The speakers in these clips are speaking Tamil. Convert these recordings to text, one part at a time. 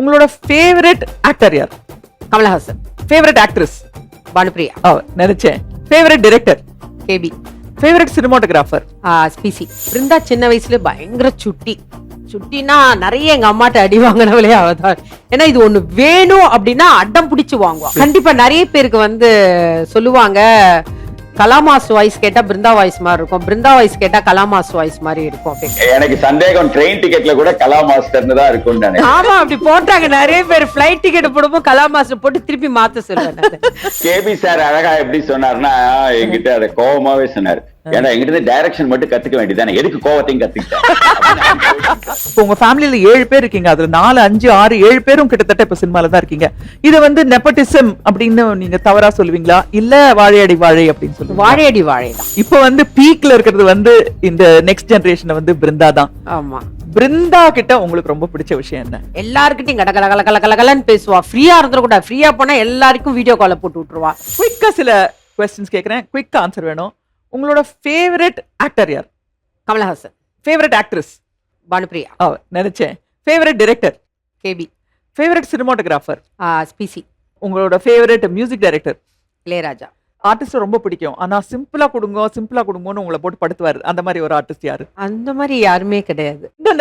உங்களோட ஃபேவரட் ஆக்டர் யார்? கமலஹாசன். Favourite actress? பானுப்பிரியா. நினைச்சேன். Favourite director? KB. Favourite cinematographer? PC. Brinda சின்ன வயசுல பயங்கர சுட்டினா நிறைய எங்க அம்மாட்ட அடி வாங்கினவளே அவதான். ஏன்னா இது ஒண்ணு வேணும் அப்படின்னா அடம் பிடிச்சு வாங்குவா. கண்டிப்பா நிறைய பேருக்கு வந்து சொல்லுவாங்க கலாமாஸ் வாய்ஸ் கேட்டா பிருந்தா வாய்ஸ் மாதிரி இருக்கும், பிருந்தா வாய்ஸ் கேட்டா கலாமாஸ் வாய்ஸ் மாதிரி இருக்கும் அப்படின்னு. எனக்கு சந்தேகம் ட்ரெயின் டிக்கெட்ல கூட கலாமாஸ்டர்னு தான் இருக்கும். ஆமா அப்படி போட்டாங்க நிறைய பேர். ஃபிளைட் டிக்கெட் போடும்போது கலாமாஸ்டர் போட்டு திருப்பி மாத்த சொல்லுவேன். கேபி சார் அழகா எப்படி சொன்னார்னா என்கிட்ட அதை கோபமாவே சொன்னாரு. ஏன்னா எங்கிட்ட டைரக்ஷன் மட்டும் கத்துக்க வேண்டியதானே, எதுக்கு கோவத்தையும் கத்துக்கிட்டேன். உங்க ஃபேமிலியில 7 பேர் இருக்கீங்க, அதுல 4, 5, 6, 7 பேரும் கிட்டத்தட்ட இப்ப சினிமால தான் இருக்கீங்க. இது வந்து நெப்போட்டிசம் அப்படின்னு நீங்க தவறா சொல்லுவீங்களா இல்ல வாழையடி வாழை அப்படின்னு சொல்லுவீங்க? வாழையடி வாழை தான். இப்ப வந்து பீக்ல இருக்கிறது வந்து இந்த நெக்ஸ்ட் ஜெனரேஷன் வந்து பிருந்தா தான். ஆமா. பிருந்தா கிட்ட உங்களுக்கு ரொம்ப பிடிச்ச விஷயம் என்ன? எல்லார்கிட்டையும் கடகலகலகலகலன்னு பேசுவா. ஃப்ரீயா இருந்துட கூட, ஃப்ரீயா போனா எல்லாருக்கும் வீடியோ கால போட்டு விட்டுருவா. குயிக்கா சில क्वेश्चंस கேக்குறேன், குயிக் ஆன்சர் வேணும். உங்களோட ஃபேவரட் ஆக்டர் யார்? கமலஹாசன். Favourite actress? பானுப்பிரியா. நினைச்சேன். Favourite director? KB. Favourite cinematographer? PC. உங்களோட favourite music director? Ilaiyaraaja. Artist ரொம்ப பிடிக்கும், ஆனா சிம்பிளா கொடுங்கன்னு உங்களை போட்டு படுத்துவாரு, அந்த மாதிரி ஒரு ஆர்டிஸ்ட் யாரு? அந்த மாதிரி யாருமே கிடையாது. இன்னும்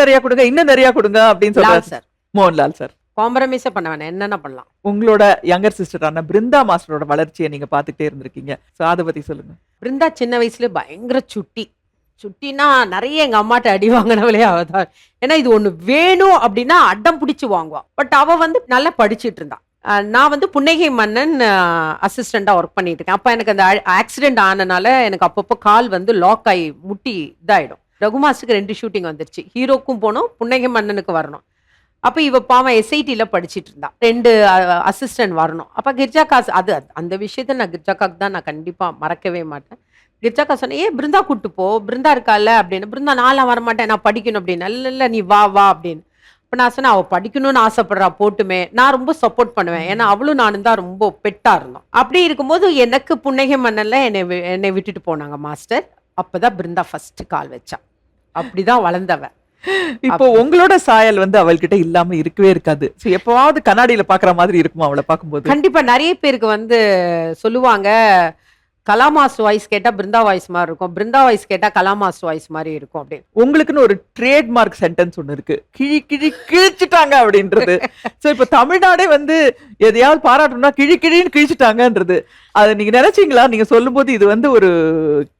நிறைய கொடுங்க அப்படின்னு சொல்றாரு சார். மோகன்லால் சார். காம்ப்ரமைஸே பண்ண வேணாம், என்னென்ன பண்ணலாம். உங்களோட யங்கர் சிஸ்டரான பிருந்தா மாஸ்டரோட வளர்ச்சியை நீங்க பாத்துக்கிட்டே இருந்திருக்கீங்க, சோ அதை பத்தி சொல்லுங்க. பிருந்தா சின்ன வயசுல பயங்கர சுட்டினா நிறைய எங்க அம்மாட்ட அடி வாங்கினவளே அவதான். ஏன்னா இது ஒண்ணு வேணும் அப்படின்னா அடம் பிடிச்சு வாங்குவா. பட் அவ வந்து நல்லா படிச்சுட்டு இருந்தா. நான் வந்து புன்னகை மன்னன் அசிஸ்டண்டா ஒர்க் பண்ணிட்டு இருக்கேன். அப்ப எனக்கு அந்த ஆக்சிடென்ட் ஆனனால எனக்கு அப்பப்போ கால் வந்து லாக் ஆகி முட்டி இதாயிடும். ரகுமாஸுக்கு 2 ஷூட்டிங் வந்துருச்சு. ஹீரோக்கும் போனோம், புன்னகை மன்னனுக்கு வரணும். அப்ப இவ பாவம் SIT-ல படிச்சுட்டு இருந்தா. 2 அசிஸ்டன்ட் வரணும். அப்ப கிர்ஜாக்கா அது அந்த விஷயத்த நான் கிர்ஜாக்காக்கு தான் நான் கண்டிப்பா மறக்கவே மாட்டேன். கிர்ஜாக்கா சொன்னேன், ஏன் பிருந்தா கூட்டு போ, பிருந்தா இருக்கால அப்படின்னு. பிருந்தா நான்லாம் வரமாட்டேன், நான் படிக்கணும் அப்படின்னு. இல்ல நீ வா அப்படின்னு. இப்போ நான் சொன்னேன், அவள் படிக்கணும்னு ஆசைப்படுறா, போட்டுமே. நான் ரொம்ப சப்போர்ட் பண்ணுவேன், ஏன்னா அவளும் நானும் தான் ரொம்ப பெட்டா இருந்தோம். அப்படி இருக்கும்போது எனக்கு புன்னகை மன்னன்ல என்னை விட்டுட்டு போனாங்க மாஸ்டர். அப்பதான் பிருந்தா ஃபர்ஸ்ட் கால் வச்சா. அப்படிதான் வளர்ந்தவ. இப்போ உங்களோட சாயல் வந்து அவள்கிட்ட இல்லாம இருக்கவே இருக்காது. எப்பவாவது கண்ணாடியில பாக்குற மாதிரி இருக்குமா அவளை பார்க்கும்போது? கண்டிப்பா. நிறைய பேருக்கு வந்து சொல்லுவாங்க கலாமாஸ் வாய்ஸ் கேட்டா பிருந்தா வாய்ஸ் மாதிரி இருக்கும், பிருந்தா வாய்ஸ் கேட்டா கலாமாஸ் வாய்ஸ் மாதிரி இருக்கும் அப்படின்னு. உங்களுக்குன்னு ஒரு ட்ரேட்மார்க் சென்டென்ஸ் ஒண்ணு இருக்கு, கிழிச்சிட்டாங்க அப்படின்றது. சோ இப்ப தமிழ்நாடே வந்து எதையாவது பாராட்டணும்னா கிழின்னு கிழிச்சிட்டாங்கன்றது. அது நீங்க நினைச்சீங்களா? நீங்க சொல்லும் போது இது வந்து ஒரு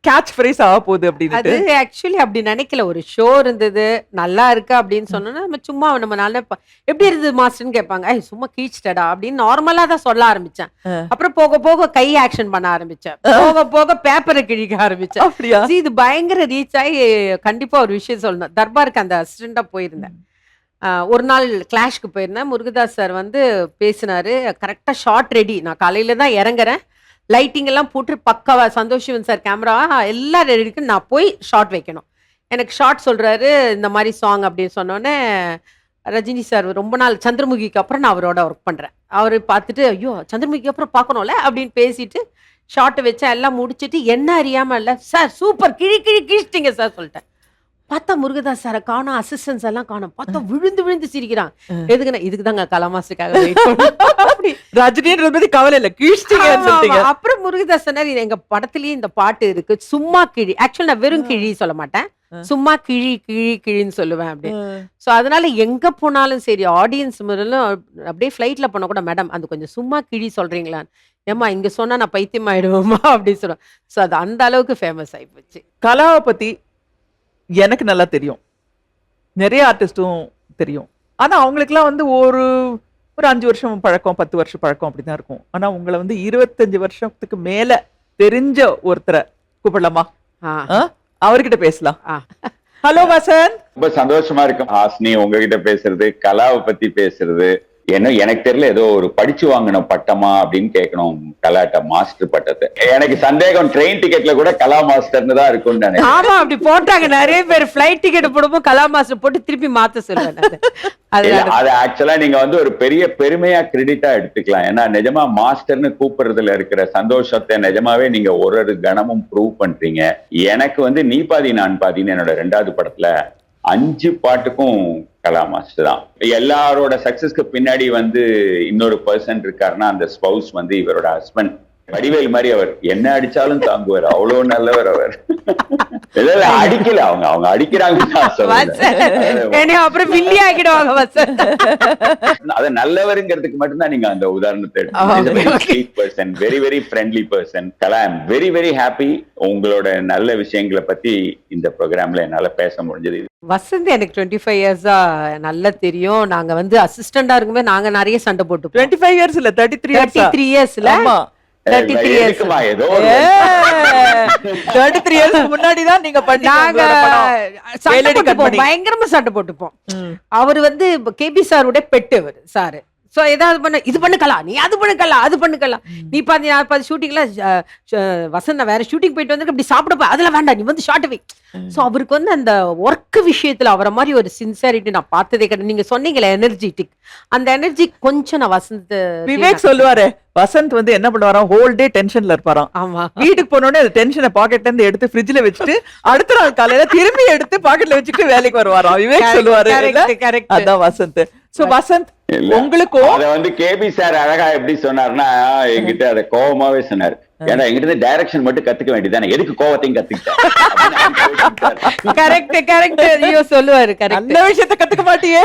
கேட்ச் ஃப்ரேஸ் ஆக போகுது அப்படின்னு. அது ஆக்சுவலி அப்படி நினைக்கல. ஒரு ஷோ இருந்தது, நல்லா இருக்கு அப்படின்னு சொன்னோன்னா நம்ம சும்மா நம்ம நல்லா எப்படி இருந்தது மாஸ்டர்னு கேட்பாங்க. சும்மா கீழ்ச்சிட்டடா அப்படின்னு நார்மலா தான் சொல்ல ஆரம்பிச்சேன். அப்புறம் போக போக கை ஆக்ஷன் பண்ண ஆரம்பிச்சேன், போக போக பேப்பரை கிழிக்க ஆரம்பிச்சேன். அப்படியா? இது பயங்கர ரீச் ஆகி கண்டிப்பா ஒரு விஷயம் சொல்லணும். தர்பாருக்கு அந்த அசிஸ்டண்டா போயிருந்தேன். ஒரு நாள் கிளாஷ்க்கு போயிருந்தேன். முருகதாஸ் சார் வந்து பேசினாரு. கரெக்டா ஷார்ட் ரெடி. நான் காலையில தான் இறங்குறேன், லைட்டிங் எல்லாம் போட்டு பக்காவா சந்தோஷிவன் சார் கேமரா எல்லாம் ரெடி இருக்கு, நான் போய் ஷார்ட் வைக்கணும். எனக்கு ஷார்ட் சொல்றாரு, இந்த மாதிரி சாங் அப்படின்னு சொன்னோன்னே ரஜினி சார் ரொம்ப நாள் சந்திரமுகிக்கு அப்புறம் நான் அவரோட ஒர்க் பண்றேன். அவரு பார்த்துட்டு ஐயோ சந்திரமுகிக்கு அப்புறம் பார்க்கணும்ல அப்படின்னு பேசிட்டு ஷார்ட் வச்சா எல்லாம் முடிச்சுட்டு என்ன அறியாம இல்ல சார் சூப்பர் கிழிச்சிட்டீங்க சார் சொல்லிட்டேன். பார்த்தா முருகதாஸ் சாரை காணும், அசிஸ்டன்ஸ் எல்லாம் காணும். பார்த்தா விழுந்து சிரிக்கிறான். எதுக்குன்னா இதுக்கு தாங்க கலாமாஸுக்காக ரஜினின்றது கவலை இல்ல, கிழிச்சிட்டீங்க. அப்புறம் முருகதாஸ் சொன்னார், எங்க படத்துலயே இந்த பாட்டு இருக்கு, சும்மா கிழி. ஆக்சுவலி நான் வெறும் கிழி சொல்ல மாட்டேன், சும்மா கிழின்னு சொல்லுவேன் அப்படி. சோ அதனால எங்க போனாலும் சரி ஆடியன்ஸ் முதல்ல அப்படியே ஃபிளைட்ல போன கூட மேடம் அந்த கொஞ்சம் சும்மா கிழி சொல்றீங்களா, ஏமா இங்க சொன்னா நான் பைத்தியம் ஆயிடுவோமா அப்படின்னு சொல்லுவேன். சோ அது அந்த அளவுக்கு ஃபேமஸ் ஆகி போச்சு. கலாவை பத்தி எனக்கு நல்லா தெரியும், நிறைய ஆர்டிஸ்டும் தெரியும். ஆனா அவங்களுக்குலாம் வந்து ஒரு 5 வருஷம் பழக்கம், 10 வருஷம் பழக்கம் அப்படிதான் இருக்கும். ஆனா உங்களை வந்து 25 வருஷத்துக்கு மேல தெரிஞ்ச ஒருத்தரை கூப்பிடலாமா? அவர்கிட்ட பேசலாம். ஹலோ வசந்த். ரொம்ப சந்தோஷமா இருக்கும் ஹாஸ்னி உங்ககிட்ட பேசுறது, கலாவை பத்தி பேசுறது. எனக்கு தெரியல, ஏதோ ஒரு படிச்சு வாங்கின பட்டமா அப்படின்னு கேட்கணும் கலாட்ட மாஸ்டர் பட்டத்தை. எனக்கு சந்தேகம் ட்ரெயின் டிக்கெட்ல கூட கலா மாஸ்டர்னு தான் இருக்கும். ஆமா அப்படி போட்டாங்க நிறைய பேர். ஃபிளைட் டிக்கெட் போடும்போது கலா மாஸ்டர் போட்டு திருப்பி மாத்த சொல்லுவேன். அது ஆக்சுவலா நீங்க வந்து ஒரு பெரிய பெருமையா கிரெடிட்டா எடுத்துக்கலாம். ஏன்னா நிஜமா மாஸ்டர்னு கூப்பிடுறதுல இருக்கிற சந்தோஷத்தை நிஜமாவே நீங்க ஒரு கணமும் ப்ரூவ் பண்றீங்க. எனக்கு வந்து நீ பாதி நான் பாதின்னு என்னோட 2வது படத்துல 5 பாட்டுக்கும் கலா மாஸ்டர் தான். எல்லாரோட சக்சஸ்க்கு பின்னாடி வந்து இன்னொரு பர்சன் இருக்காருன்னா அந்த ஸ்பவுஸ் வந்து இவரோட ஹஸ்பண்ட். வடிவேல் மாதிரி அவர் என்ன அடிச்சாலும் தாங்குவார், அவ்வளவு நல்லவர் அவர். அடிக்கல, அவங்க அடிக்கிறாங்க அப்புறம் வில்லி ஆகிடுவாங்க. அத நல்லவருங்கிறதுக்கு மட்டும்தான் நீங்க அந்த உதாரணத்தை எடுத்து. Very very friendly person. Kala, I am very very happy உங்களோட நல்ல விஷயங்களை பத்தி இந்த ப்ரோக்ராம்ல என்னால பேச முடிஞ்சது. வசந்த் எனக்கு 25 இயர்ஸா நல்லா தெரியும். நாங்க வந்து அசிஸ்டண்டா இருக்கும்போது நாங்க நிறைய சண்டை போட்டு 25 இயர்ஸ் இல்ல 33 இயர்ஸ்ல 33 இயர்ஸ் ஏதோ 33 இயர்ஸ் முன்னாடி தான் நீங்க நாங்க சண்டை போட்டுப்போம், பயங்கரமா சண்டை போட்டுப்போம். அவரு வந்து கேபி சாரோட பெட்டு அவரு சாரு. சோ ஏதாவது பண்ண இது பண்ணுக்கலாம், நீ அது பண்ணுக்கலாம், அது பண்ணுக்கலாம், நீ பாதி நான் பாதி ஷூட்டிங்ல வசந்த் வேற ஷூட்டிங் போயிட்டு வந்து இப்படி சாப்பிட அதுல வேண்டாம், நீ வந்து ஷார்ட் வை. சோ அவருக்கு வந்து அந்த ஒர்க் விஷயத்துல அவரை மாதிரி ஒரு சின்சியாரிட்டி நான் பார்த்ததே கிடையாது. நீங்க சொன்னீங்களே எனர்ஜெட்டிக், அந்த எனர்ஜி கொஞ்சம் நான் வசந்த் விவேக் சொல்லுவாரு. வசந்த் வந்து என்ன பண்ணுவாராம், ஹோல் டே டென்ஷன்ல இருப்பாராம். ஆமா, வீட்டுக்கு போனோடனே அந்த டென்ஷனை பாக்கெட்ல இருந்து எடுத்து ஃப்ரிட்ஜ்ல வச்சுட்டு அடுத்த நாள் காலையில திரும்பி எடுத்து பாக்கெட்ல வச்சுட்டு வேலைக்கு வருவாராம். விவேக் சொல்லுவாரு. அதான் வசந்த். சோ வசந்த் உங்களுக்கும் அத வந்து கேபி சார் அழகா எப்படி சொன்னார்னா, என்கிட்ட அத கோவமாவே சொன்னாரு. ஏன்னா எங்கிட்ட இருந்து டைரக்ஷன் மட்டும் கத்துக்க வேண்டியதானே, எதுக்கு கோவத்தையும் கத்துக்கிட்டேன். சொல்லுவாரு. நல்ல விஷயத்த கத்துக்க மாட்டியே.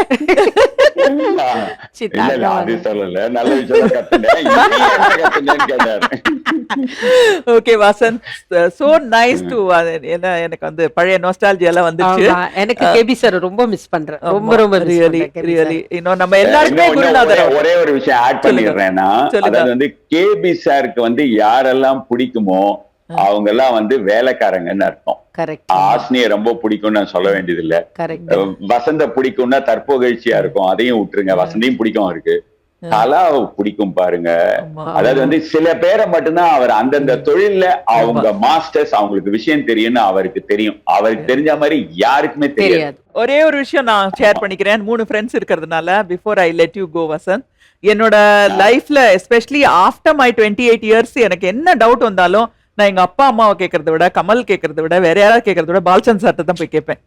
அது சொல்லல, நல்ல விஷயம் கத்துனேன் கேட்டாரு. Okay Vasanth, so nice to. எனக்கு வந்து பழைய நோஸ்டால்ஜியா எல்லாம் வந்துச்சு. எனக்கு கேபி சார் ரொம்ப மிஸ் பண்றேன், ரொம்ப ரொம்ப ரியலி. இன்னும் நம்ம எல்லாருமே குருநாதர். ஒரே ஒரு விஷயம் ஆட் பண்ணிடுறேன்னா, அதாவது வந்து கேபி சாருக்கு வந்து யாரெல்லாம் பிடிக்குமோ அவங்க எல்லாம் வந்து வேலைக்காரங்கன்னு அர்த்தம். ஆஸ்னிய ரொம்ப பிடிக்கும்னு நான் சொல்ல வேண்டியது இல்ல. வசந்த பிடிக்கும்னா தற்புகழ்ச்சியா இருக்கும், அதையும் விட்டுருங்க. வசந்தையும் பிடிக்கும் அவருக்கு, கலாவை பிடிக்கும் பாருங்க. அதாவது வந்து சில பேரை மட்டும்தான் அவர் அந்தந்த தொழில்ல அவங்க மாஸ்டர்ஸ், அவங்களுக்கு விஷயம் தெரியும்னு அவருக்கு தெரியும். அவருக்கு தெரிஞ்ச மாதிரி யாருக்குமே தெரியாது. ஒரே ஒரு விஷயம் நான் ஷேர் பண்ணிக்கிறேன். 3 ஃப்ரெண்ட்ஸ் இருக்கிறதுனால before I let you go Vasanth, என்னோட லைஃப்ல எஸ்பெஷலி ஆஃப்டர் மை 28 இயர்ஸ் எனக்கு என்ன டவுட் வந்தாலும் நான் எங்க அப்பா அம்மாவை கேட்கறத விட, கமல் கேட்கறத விட, வேற யாராவது கேட்கறத விட பால்சந்த் சார்ட்ட தான் போய் கேட்பேன்.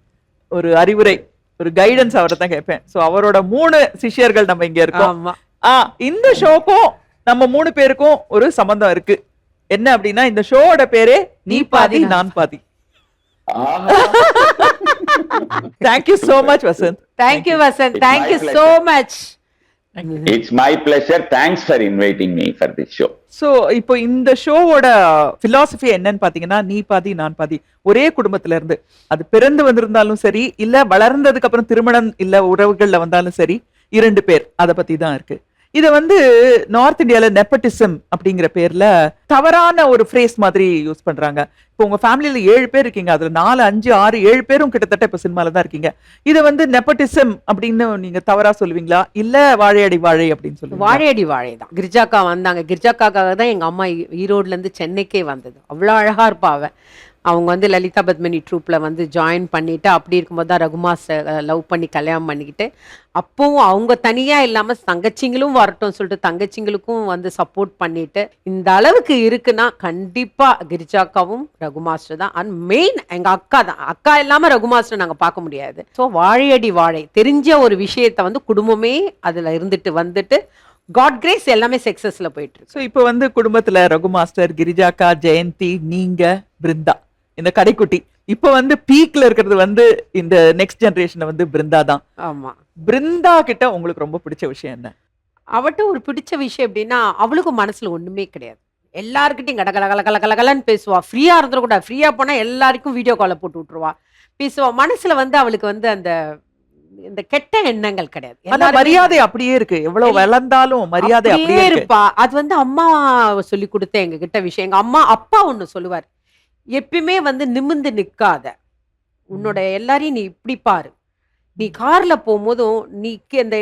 ஒரு அறிவுரை, ஒரு கைடன்ஸ் அவரை தான் கேட்பேன். சோ அவரோட 3 சிஷ்யர்கள் நம்ம இங்க இருக்கோம். இந்த ஷோக்கும் நம்ம 3 பேருக்கும் ஒரு சம்பந்தம் இருக்கு. என்ன அப்படின்னா, இந்த ஷோவோட பேரே நீ பாதி நான் பாதி. Thank you so much Vasanth. Thank you Vasanth, thank you so much. It's my pleasure. Thanks for inviting me for this show. So இப்போ இந்த ஷோவோட philosophy என்னன்னு பாத்தீங்கன்னா, நீ பாதி நான் பாதி. ஒரே குடும்பத்துல இருந்து, அது பிறந்து வந்திருந்தாலும் சரி, இல்ல வளர்ந்ததுக்கு அப்புறம் திருமணம் இல்ல உறவுகள்ல வந்தாலும் சரி, 2 பேர், அத பத்தி தான் இருக்கு. இத வந்து நார்த் இந்தியால நெப்பட்டிசம் அப்படிங்கிற பேர்ல தவறான ஒரு ஃப்ரேஸ் மாதிரி யூஸ் பண்றாங்க. இப்போ உங்க ஃபேமிலியில 7 பேர் இருக்கீங்க, அதுல 4, 5, 6, 7 பேரும் கிட்டத்தட்ட இப்ப சினிமால தான் இருக்கீங்க. இத வந்து நெப்பட்டிசம் அப்படின்னு நீங்க தவறா சொல்லுவீங்களா, இல்ல வாழையடி வாழை அப்படின்னு சொல்லுவீங்களா? வாழையடி வாழை தான். கிரிஜாக்கா வந்தாங்க, கிரிஜாக்காக தான் எங்க அம்மா ஈரோட்ல இருந்து சென்னைக்கே வந்தது. அவ்வளவு அழகா இருப்பா அவ. அவங்க வந்து லலிதா பத்மினி ட்ரூப்ல வந்து ஜாயின் பண்ணிட்டு, அப்படி இருக்கும்போது தான் ரகுமாஸ் லவ் பண்ணி கல்யாணம் பண்ணிக்கிட்டு, அப்பவும் அவங்க தனியா இல்லாம தங்கச்சிங்களும் வரட்டும் சொல்லிட்டு தங்கச்சிங்களுக்கும் வந்து சப்போர்ட் பண்ணிட்டு இந்த அளவுக்கு இருக்குன்னா கண்டிப்பா கிரிஜாக்காவும் ரகுமாஸ்டர் தான். அண்ட் மெயின் எங்க அக்கா தான். அக்கா இல்லாம ரகுமாஸ்டர் நாங்க பார்க்க முடியாது. ஸோ வாழையடி வாழை தெரிஞ்ச ஒரு விஷயத்த வந்து குடும்பமே அதுல இருந்துட்டு வந்துட்டு காட் கிரேஸ் எல்லாமே சக்சஸ்ல போயிட்டு இருக்கு. ஸோ இப்போ வந்து குடும்பத்துல ரகுமாஸ்டர், கிரிஜாக்கா, ஜெயந்தி, நீங்க, பிருந்தா, இந்த கடைக்குட்டி. இப்ப வந்து பீக்ல இருக்கிறது வந்து இந்த நெக்ஸ்ட் ஜெனரேஷன் வந்து பிருந்தா தான். ஆமா. பிருந்தா கிட்ட உங்களுக்கு ரொம்ப பிடிச்ச விஷயம் என்ன? அவட்ட ஒரு பிடிச்ச விஷயம் எப்படின்னா, அவளுக்கும் மனசுல ஒண்ணுமே கிடையாது. எல்லாருக்கிட்டையும் கடகலன்னு பேசுவா. ஃப்ரீயா இருந்துடக்கூடாது, ஃப்ரீயா போனா எல்லாருக்கும் வீடியோ காலை போட்டு விட்டுருவா, பேசுவா. மனசுல வந்து அவளுக்கு வந்து அந்த இந்த கெட்ட எண்ணங்கள் கிடையாது. மரியாதை அப்படியே இருக்கு, எவ்வளவு வளர்ந்தாலும் மரியாதை அப்படியே இருப்பா. அது வந்து அம்மா சொல்லி கொடுத்த எங்க கிட்ட விஷயம். எங்க அம்மா அப்பா ஒண்ணு சொல்லுவார், எப்பயுமே வந்து நிமிந்து நிக்காத, உன்னோட எல்லாரையும் நீ இப்படி பாரு. நீ கார்ல போகும்போதும் நீ அந்த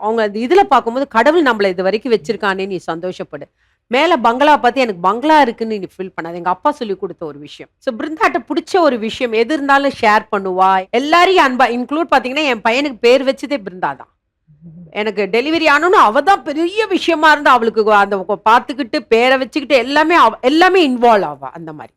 அவங்க அந்த இதுல பார்க்கும்போது கடவுள் நம்மள இது வரைக்கும் வச்சிருக்கானே நீ சந்தோஷப்படு. மேல பங்களா பார்த்து எனக்கு பங்களா இருக்குன்னு நீ ஃபீல் பண்ணாது. எங்க அப்பா சொல்லி கொடுத்த ஒரு விஷயம். ஸோ பிருந்தாட்ட பிடிச்ச ஒரு விஷயம் எது இருந்தாலும் ஷேர் பண்ணுவா, எல்லாரையும் அன்பா. இன்க்ளூட் பாத்தீங்கன்னா என் பையனுக்கு பேர் வச்சதே பிருந்தா தான். எனக்கு டெலிவரி ஆனோன்னு அவ தான் பெரிய விஷயமா இருந்தா, அவளுக்கு அந்த பார்த்துக்கிட்டு பேரை வச்சுக்கிட்டு எல்லாமே இன்வால்வ் ஆவா. அந்த மாதிரி